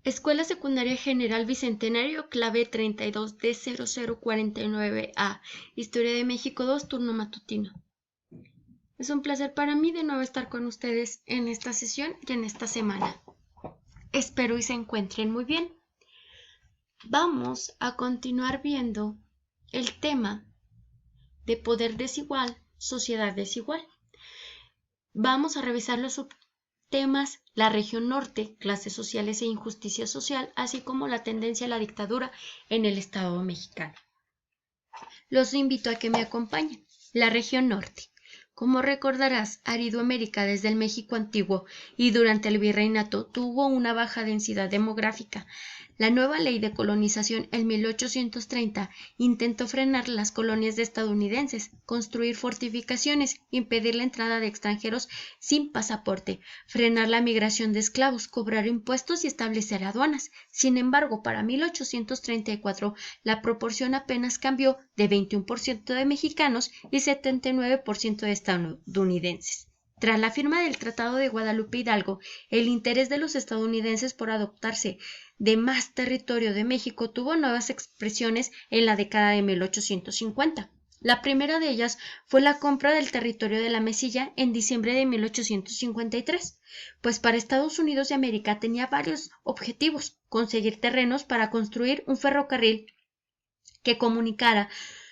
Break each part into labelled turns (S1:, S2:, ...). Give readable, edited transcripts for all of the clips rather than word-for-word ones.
S1: Escuela Secundaria General Bicentenario, clave 32D0049A. Historia de México 2, turno matutino. Es un placer para mí de nuevo estar con ustedes en esta sesión y en esta semana. Espero y se encuentren muy bien. Vamos a continuar viendo el tema de poder desigual, sociedad desigual. Vamos a revisar los subtemas: la región norte, clases sociales e injusticia social, así como la tendencia a la dictadura en el Estado mexicano. Los invito a que me acompañen. La región norte. Como recordarás, Aridoamérica desde el México antiguo y durante el virreinato tuvo una baja densidad demográfica. La nueva ley de colonización en 1830 intentó frenar las colonias de estadounidenses, construir fortificaciones, impedir la entrada de extranjeros sin pasaporte, frenar la migración de esclavos, cobrar impuestos y establecer aduanas. Sin embargo, para 1834 la proporción apenas cambió de 21% de mexicanos y 79% de estadounidenses. Tras la firma del Tratado de Guadalupe Hidalgo, el interés de los estadounidenses por adoptarse de más territorio de México tuvo nuevas expresiones en la década de 1850. La primera de ellas fue la compra del territorio de la Mesilla en diciembre de 1853, pues para Estados Unidos de América tenía varios objetivos: conseguir terrenos para construir un ferrocarril que comunicara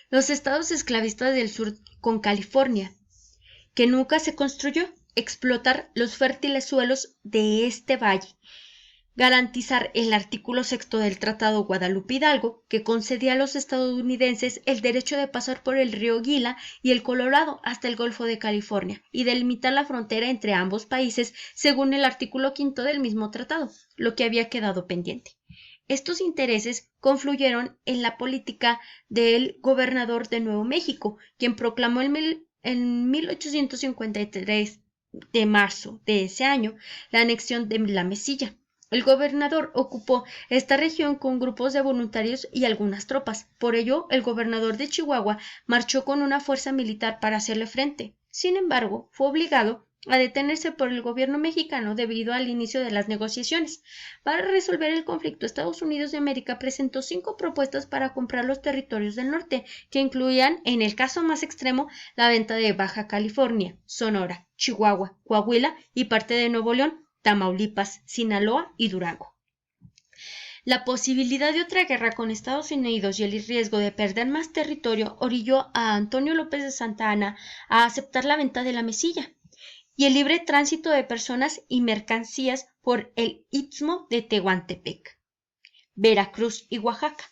S1: los estados esclavistas del sur con California, que nunca se construyó, explotar los fértiles suelos de este valle, garantizar el artículo 6 del Tratado Guadalupe Hidalgo, que concedía a los estadounidenses el derecho de pasar por el río Gila y el Colorado hasta el Golfo de California, y delimitar la frontera entre ambos países según el artículo 5 del mismo tratado, lo que había quedado pendiente. Estos intereses confluyeron en la política del gobernador de Nuevo México, quien proclamó en 1853 de marzo de ese año la anexión de la Mesilla. El gobernador ocupó esta región con grupos de voluntarios y algunas tropas. Por ello, el gobernador de Chihuahua marchó con una fuerza militar para hacerle frente. Sin embargo, fue obligado a detenerse por el gobierno mexicano debido al inicio de las negociaciones. Para resolver el conflicto, Estados Unidos de América presentó 5 propuestas para comprar los territorios del norte, que incluían, en el caso más extremo, la venta de Baja California, Sonora, Chihuahua, Coahuila y parte de Nuevo León, Tamaulipas, Sinaloa y Durango. La posibilidad de otra guerra con Estados Unidos y el riesgo de perder más territorio orilló a Antonio López de Santa Anna a aceptar la venta de la Mesilla y el libre tránsito de personas y mercancías por el Istmo de Tehuantepec, Veracruz y Oaxaca,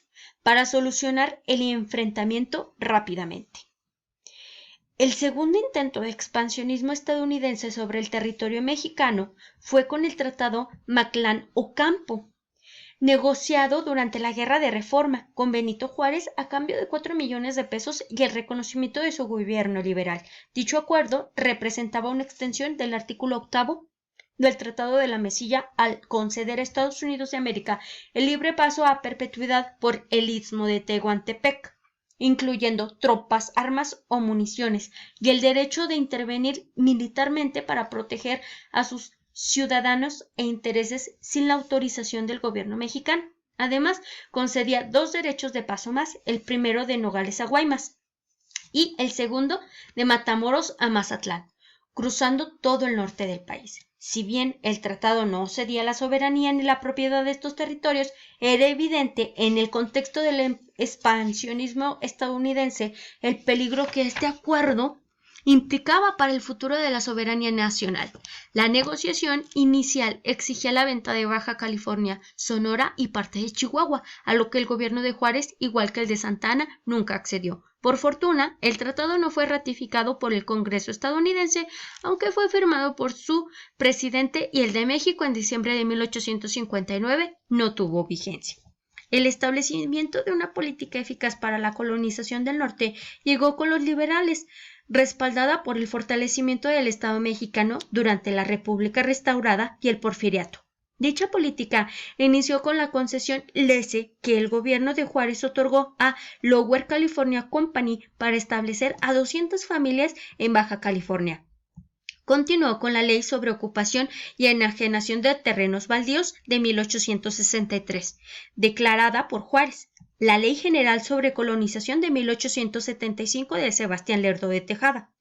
S1: para solucionar el enfrentamiento rápidamente. El segundo intento de expansionismo estadounidense sobre el territorio mexicano fue con el Tratado Mactlán-Ocampo, negociado durante la Guerra de Reforma con Benito Juárez a cambio de 4 millones de pesos y el reconocimiento de su gobierno liberal. Dicho acuerdo representaba una extensión del artículo 8 del Tratado de la Mesilla al conceder a Estados Unidos de América el libre paso a perpetuidad por el Istmo de Tehuantepec, incluyendo tropas, armas o municiones, y el derecho de intervenir militarmente para proteger a sus ciudadanos e intereses sin la autorización del gobierno mexicano. Además, concedía 2 derechos de paso más: el primero de Nogales a Guaymas y el segundo de Matamoros a Mazatlán, cruzando todo el norte del país. Si bien el tratado no cedía la soberanía ni la propiedad de estos territorios, era evidente en el contexto del expansionismo estadounidense el peligro que este acuerdo implicaba para el futuro de la soberanía nacional. La negociación inicial exigía la venta de Baja California, Sonora y parte de Chihuahua, a lo que el gobierno de Juárez, igual que el de Santa Anna, nunca accedió. Por fortuna, el tratado no fue ratificado por el Congreso estadounidense, aunque fue firmado por su presidente, y el de México en diciembre de 1859 no tuvo vigencia. El establecimiento de una política eficaz para la colonización del norte llegó con los liberales, respaldada por el fortalecimiento del Estado mexicano durante la República restaurada y el Porfiriato. Dicha política inició con la concesión lese que el gobierno de Juárez otorgó a Lower California Company para establecer a 200 familias en Baja California, Continuó con la Ley sobre Ocupación y Enajenación de Terrenos Baldíos de 1863, declarada por Juárez, la Ley General sobre Colonización de 1875 de Sebastián Lerdo de Tejada,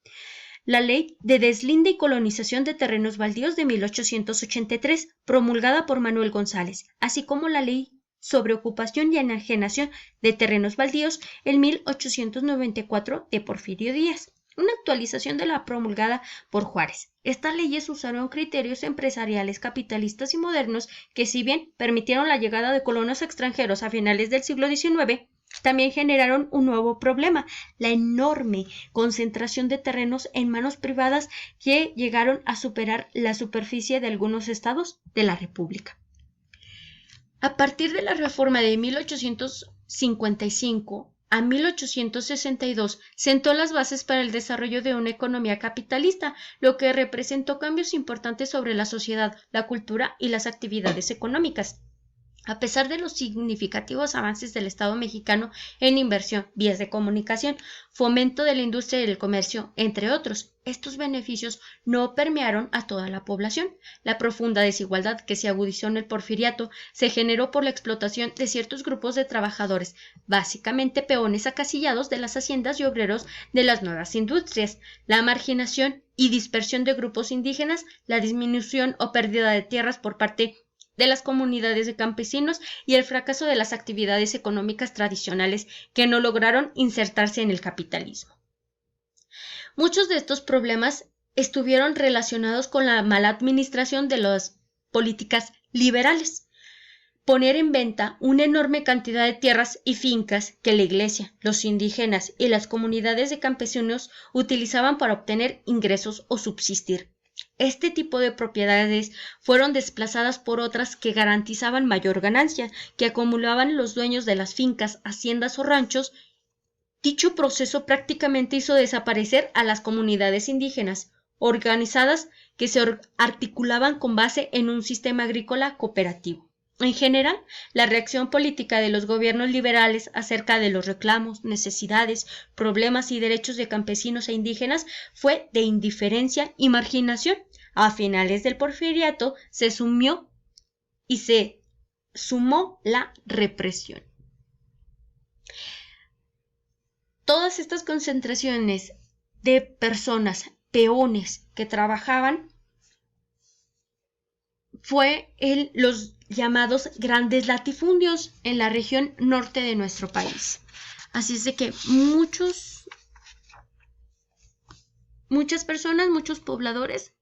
S1: la Ley de Deslinde y Colonización de Terrenos Baldíos de 1883, promulgada por Manuel González, así como la Ley sobre Ocupación y Enajenación de Terrenos Baldíos en 1894 de Porfirio Díaz, una actualización de la promulgada por Juárez. Estas leyes usaron criterios empresariales capitalistas y modernos que, si bien permitieron la llegada de colonos extranjeros a finales del siglo XIX, también generaron un nuevo problema, la enorme concentración de terrenos en manos privadas que llegaron a superar la superficie de algunos estados de la República. A partir de la reforma de 1855 a 1862 sentó las bases para el desarrollo de una economía capitalista, lo que representó cambios importantes sobre la sociedad, la cultura y las actividades económicas. A pesar de los significativos avances del Estado mexicano en inversión, vías de comunicación, fomento de la industria y del comercio, entre otros, estos beneficios no permearon a toda la población. La profunda desigualdad que se agudizó en el Porfiriato se generó por la explotación de ciertos grupos de trabajadores, básicamente peones acasillados de las haciendas y obreros de las nuevas industrias, la marginación y dispersión de grupos indígenas, la disminución o pérdida de tierras por parte de las comunidades de campesinos y el fracaso de las actividades económicas tradicionales que no lograron insertarse en el capitalismo. Muchos de estos problemas estuvieron relacionados con la mala administración de las políticas liberales. Poner en venta una enorme cantidad de tierras y fincas que la iglesia, los indígenas y las comunidades de campesinos utilizaban para obtener ingresos o subsistir. Este tipo de propiedades fueron desplazadas por otras que garantizaban mayor ganancia, que acumulaban los dueños de las fincas, haciendas o ranchos. Dicho proceso prácticamente hizo desaparecer a las comunidades indígenas, organizadas que se articulaban con base en un sistema agrícola cooperativo. En general, la reacción política de los gobiernos liberales acerca de los reclamos, necesidades, problemas y derechos de campesinos e indígenas fue de indiferencia y marginación. A finales del Porfiriato se sumó la represión. Todas estas concentraciones de personas, peones que trabajaban, fue en los llamados grandes latifundios en la región norte de nuestro país. Así es de que muchas personas, muchos pobladores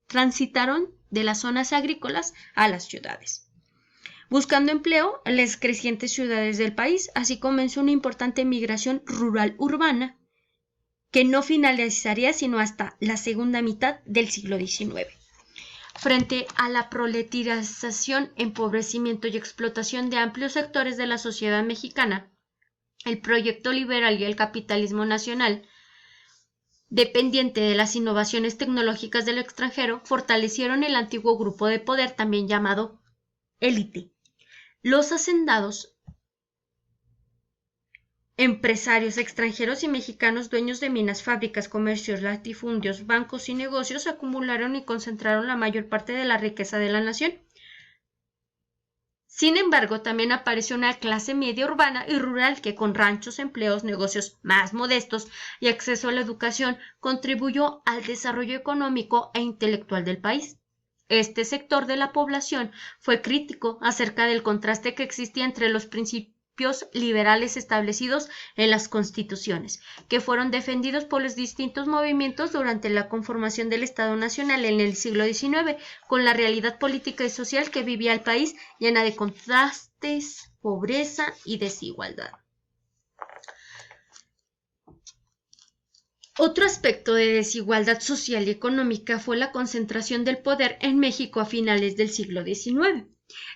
S1: transitaron de las zonas agrícolas a las ciudades, buscando empleo en las crecientes ciudades del país. Así comenzó una importante migración rural-urbana que no finalizaría sino hasta la segunda mitad del siglo XIX. Frente a la proletarización, empobrecimiento y explotación de amplios sectores de la sociedad mexicana, el proyecto liberal y el capitalismo nacional, dependiente de las innovaciones tecnológicas del extranjero, fortalecieron el antiguo grupo de poder también llamado élite. Los hacendados, empresarios extranjeros y mexicanos dueños de minas, fábricas, comercios, latifundios, bancos y negocios acumularon y concentraron la mayor parte de la riqueza de la nación. Sin embargo, también apareció una clase media urbana y rural que, con ranchos, empleos, negocios más modestos y acceso a la educación, contribuyó al desarrollo económico e intelectual del país. Este sector de la población fue crítico acerca del contraste que existía entre los principios liberales establecidos en las constituciones, que fueron defendidos por los distintos movimientos durante la conformación del Estado Nacional en el siglo XIX, con la realidad política y social que vivía el país, llena de contrastes, pobreza y desigualdad. Otro aspecto de desigualdad social y económica fue la concentración del poder en México a finales del siglo XIX.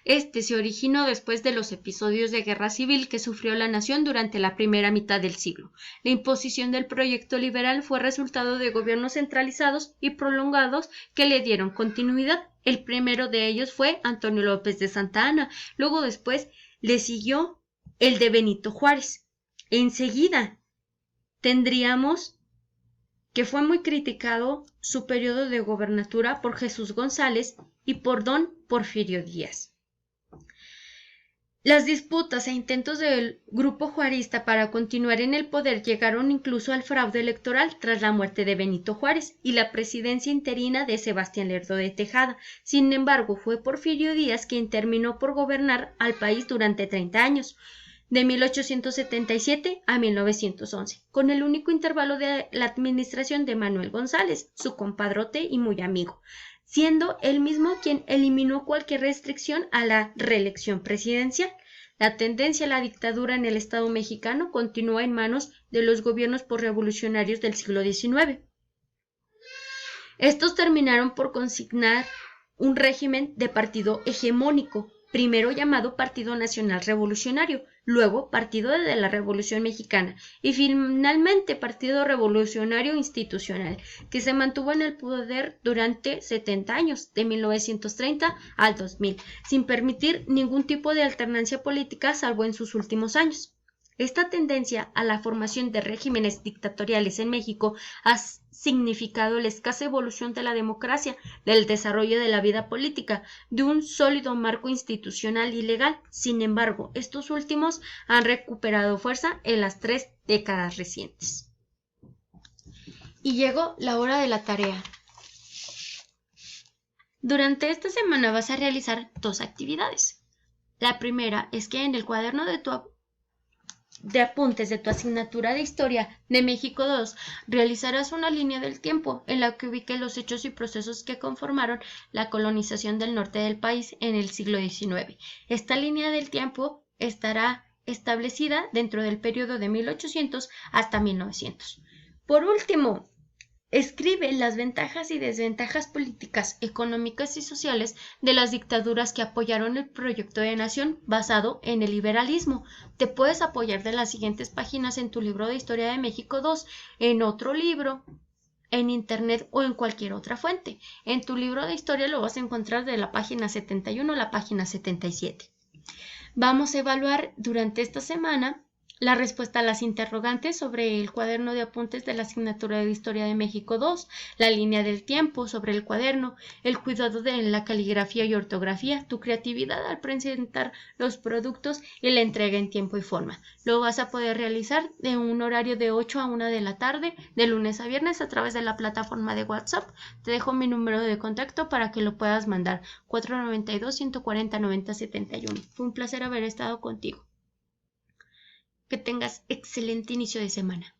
S1: Este se originó después de los episodios de guerra civil que sufrió la nación durante la primera mitad del siglo. La imposición del proyecto liberal fue resultado de gobiernos centralizados y prolongados que le dieron continuidad. El primero de ellos fue Antonio López de Santa Anna, luego después le siguió el de Benito Juárez. Enseguida tendríamos que que fue muy criticado su periodo de gobernatura por Jesús González y por don Porfirio Díaz. Las disputas e intentos del grupo juarista para continuar en el poder llegaron incluso al fraude electoral tras la muerte de Benito Juárez y la presidencia interina de Sebastián Lerdo de Tejada. Sin embargo, fue Porfirio Díaz quien terminó por gobernar al país durante 30 años, de 1877 a 1911, con el único intervalo de la administración de Manuel González, su compadrote y muy amigo, siendo él mismo quien eliminó cualquier restricción a la reelección presidencial. La tendencia a la dictadura en el Estado mexicano continúa en manos de los gobiernos posrevolucionarios del siglo XIX. Estos terminaron por consignar un régimen de partido hegemónico, primero llamado Partido Nacional Revolucionario, luego Partido de la Revolución Mexicana y finalmente Partido Revolucionario Institucional, que se mantuvo en el poder durante 70 años, de 1930 al 2000, sin permitir ningún tipo de alternancia política salvo en sus últimos años. Esta tendencia a la formación de regímenes dictatoriales en México ha significado la escasa evolución de la democracia, del desarrollo de la vida política, de un sólido marco institucional y legal. Sin embargo, estos últimos han recuperado fuerza en las 3 décadas recientes. Y llegó la hora de la tarea. Durante esta semana vas a realizar 2 actividades. La primera es que en el cuaderno de apuntes de tu asignatura de Historia de México 2, realizarás una línea del tiempo en la que ubique los hechos y procesos que conformaron la colonización del norte del país en el siglo XIX. Esta línea del tiempo estará establecida dentro del periodo de 1800 hasta 1900. Por último, escribe las ventajas y desventajas políticas, económicas y sociales de las dictaduras que apoyaron el proyecto de nación basado en el liberalismo. Te puedes apoyar de las siguientes páginas en tu libro de Historia de México 2, en otro libro, en internet o en cualquier otra fuente. En tu libro de historia lo vas a encontrar de la página 71 a la página 77. Vamos a evaluar durante esta semana la respuesta a las interrogantes sobre el cuaderno de apuntes de la asignatura de Historia de México 2, la línea del tiempo sobre el cuaderno, el cuidado de la caligrafía y ortografía, tu creatividad al presentar los productos y la entrega en tiempo y forma. Lo vas a poder realizar de un horario de 8 a 1 de la tarde, de lunes a viernes, a través de la plataforma de WhatsApp. Te dejo mi número de contacto para que lo puedas mandar, 492-140-9071. Fue un placer haber estado contigo. Que tengas excelente inicio de semana.